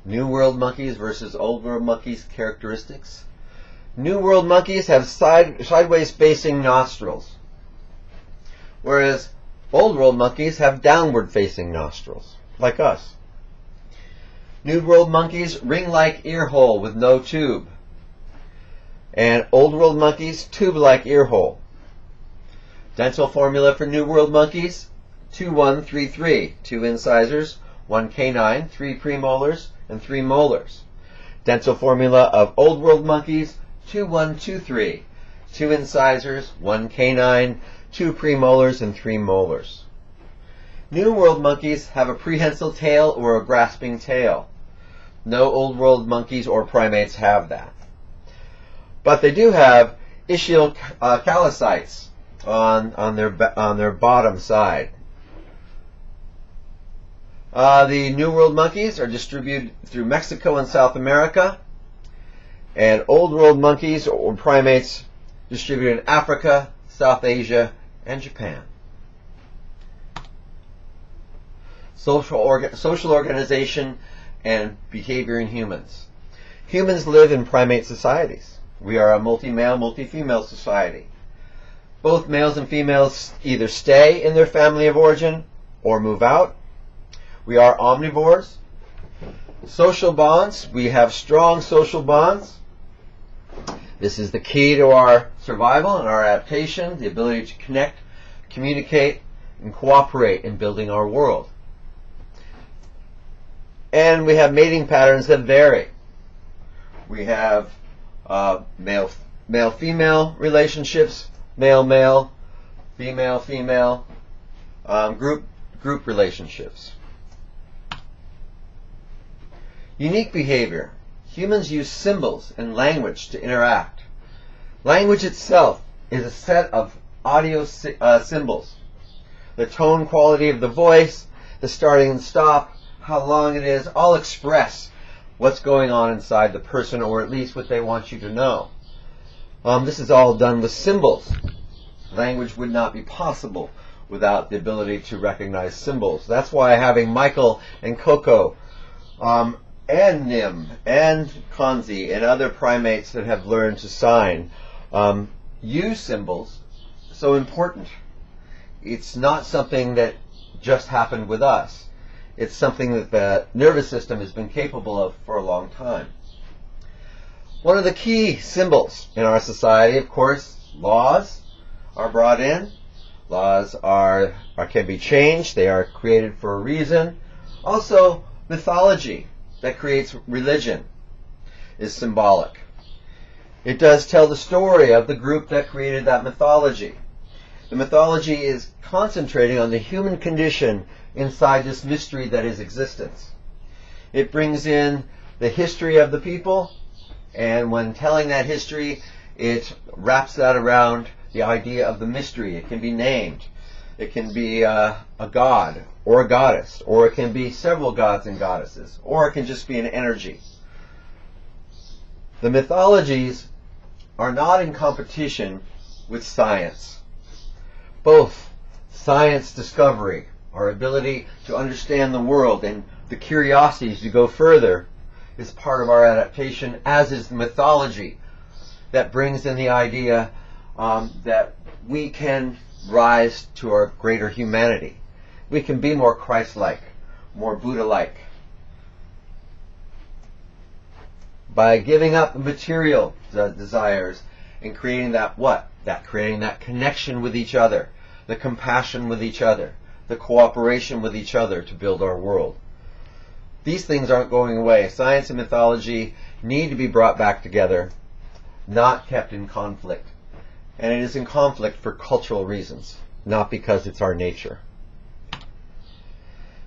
New World monkeys versus Old World monkeys characteristics. New World monkeys have sideways facing nostrils, whereas Old World monkeys have downward facing nostrils, like us. New World monkeys ring-like ear hole with no tube, and Old World monkeys tube-like ear hole. Dental formula for New World monkeys: 2-1-3-3, 2 incisors, 1 canine, 3 premolars, and 3 molars. Dental formula of Old World monkeys: 2-1-2-3, 2 incisors, 1 canine, 2 premolars, and 3 molars. New World monkeys have a prehensile tail or a grasping tail. No Old World monkeys or primates have that. But they do have ischial callocytes on their bottom side. The New World monkeys are distributed through Mexico and South America, and Old World monkeys or primates distributed in Africa, South Asia, and Japan. Social organization and behavior in humans. Humans live in primate societies. We are a multi-male, multi-female society. Both males and females either stay in their family of origin or move out. We are omnivores. Social bonds. We have strong social bonds. This is the key to our survival and our adaptation, the ability to connect, communicate, and cooperate in building our world. And we have mating patterns that vary. We have male-female relationships, male-male, female-female, group relationships. Unique behavior. Humans use symbols and language to interact. Language itself is a set of audio symbols. The tone quality of the voice, the starting and stop, how long it is, all express what's going on inside the person, or at least what they want you to know. This is all done with symbols. Language would not be possible without the ability to recognize symbols. That's why having Michael and Coco and Nim and Kanzi and other primates that have learned to sign use symbols so important. It's not something that just happened with us. It's something that the nervous system has been capable of for a long time. One of the key symbols in our society, of course, laws are brought in. Laws can be changed. They are created for a reason. Also, mythology that creates religion is symbolic. It does tell the story of the group that created that mythology. The mythology is concentrating on the human condition inside this mystery that is existence. It brings in the history of the people, and when telling that history, it wraps that around the idea of the mystery. It can be named. It can be a god or a goddess, or it can be several gods and goddesses, or it can just be an energy. The mythologies are not in competition with science. Both science discovery, our ability to understand the world, and the curiosities to go further is part of our adaptation, as is the mythology that brings in the idea that we can rise to our greater humanity. We can be more Christ-like, more Buddha-like. By giving up material desires and creating creating that connection with each other, the compassion with each other, the cooperation with each other to build our world. These things aren't going away. Science and mythology need to be brought back together, not kept in conflict. And it is in conflict for cultural reasons, not because it's our nature.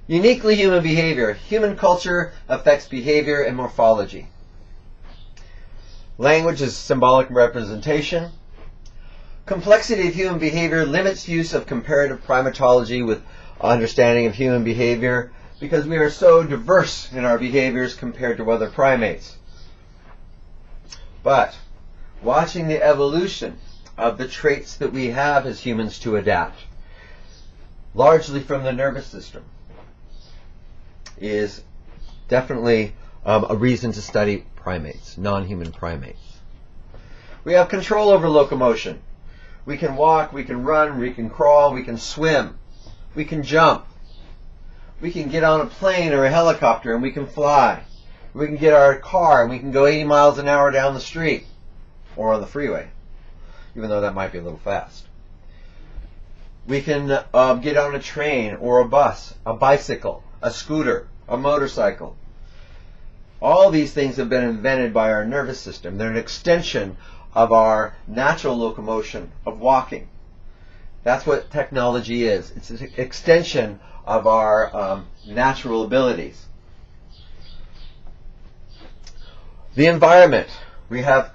Uniquely human behavior. Human culture affects behavior and morphology. Language is symbolic representation. Complexity of human behavior limits use of comparative primatology with understanding of human behavior, because we are so diverse in our behaviors compared to other primates. But watching the evolution of the traits that we have as humans to adapt, largely from the nervous system, is definitely a reason to study primates, non-human primates. We have control over locomotion. We can walk, we can run, we can crawl, we can swim, we can jump. We can get on a plane or a helicopter and we can fly. We can get our car and we can go 80 miles an hour down the street or on the freeway, even though that might be a little fast. We can get on a train or a bus, a bicycle, a scooter, a motorcycle. All these things have been invented by our nervous system. They're an extension of our natural locomotion of walking. That's what technology is. It's an extension of our natural abilities. The environment. We have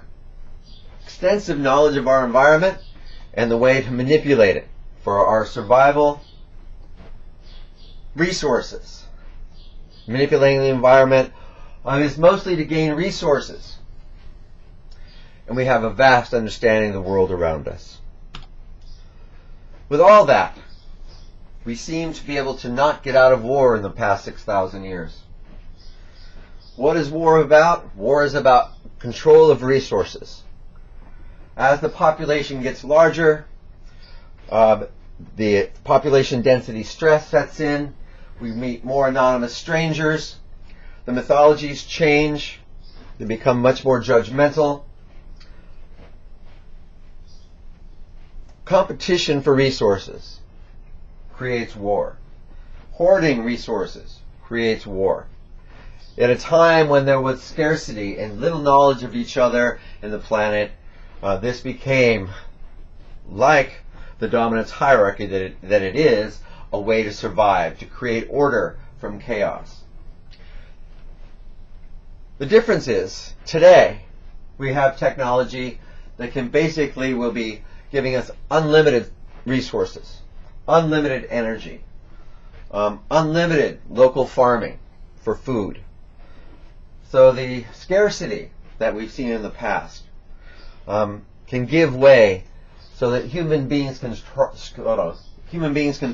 extensive knowledge of our environment and the way to manipulate it for our survival. Resources. Manipulating the environment is mostly to gain resources. And we have a vast understanding of the world around us. With all that, we seem to be able to not get out of war in the past 6,000 years. What is war about? War is about control of resources. As the population gets larger, the population density stress sets in. We meet more anonymous strangers. The mythologies change. They become much more judgmental. Competition for resources creates war. Hoarding resources creates war. At a time when there was scarcity and little knowledge of each other and the planet, this became, like the dominance hierarchy that it is, a way to survive, to create order from chaos. The difference is, today, we have technology that will be giving us unlimited resources, unlimited energy, unlimited local farming for food. So the scarcity that we've seen in the past can give way so that human beings can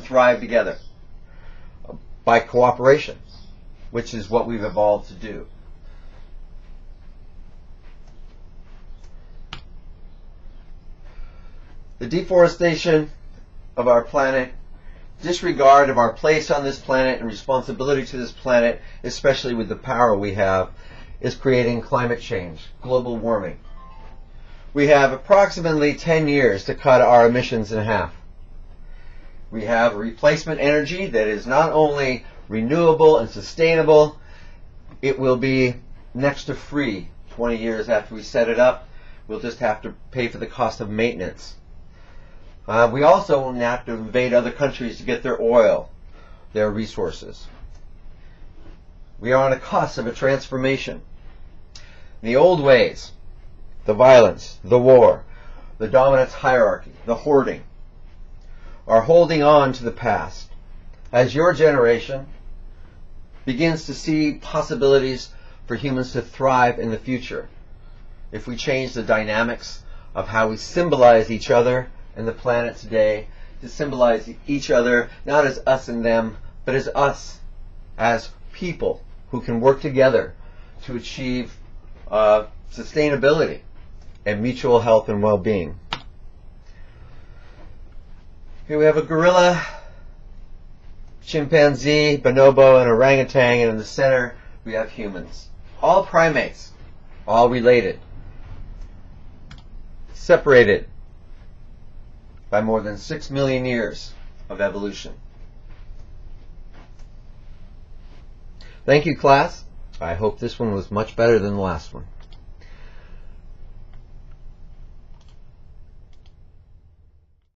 thrive together by cooperation, which is what we've evolved to do. The deforestation of our planet, disregard of our place on this planet and responsibility to this planet, especially with the power we have, is creating climate change, global warming. We have approximately 10 years to cut our emissions in half. We have replacement energy that is not only renewable and sustainable, it will be next to free 20 years after we set it up. We'll just have to pay for the cost of maintenance. We also won't have to invade other countries to get their oil, their resources. We are on the cusp of a transformation. The old ways, the violence, the war, the dominance hierarchy, the hoarding, are holding on to the past. As your generation begins to see possibilities for humans to thrive in the future, if we change the dynamics of how we symbolize each other and the planet today, to symbolize each other not as us and them, but as us, as people who can work together to achieve sustainability and mutual health and well-being. Here we have a gorilla, chimpanzee, bonobo, and orangutan, and in the center we have humans. All primates, all related, separated by more than 6 million years of evolution. Thank you, class. I hope this one was much better than the last one.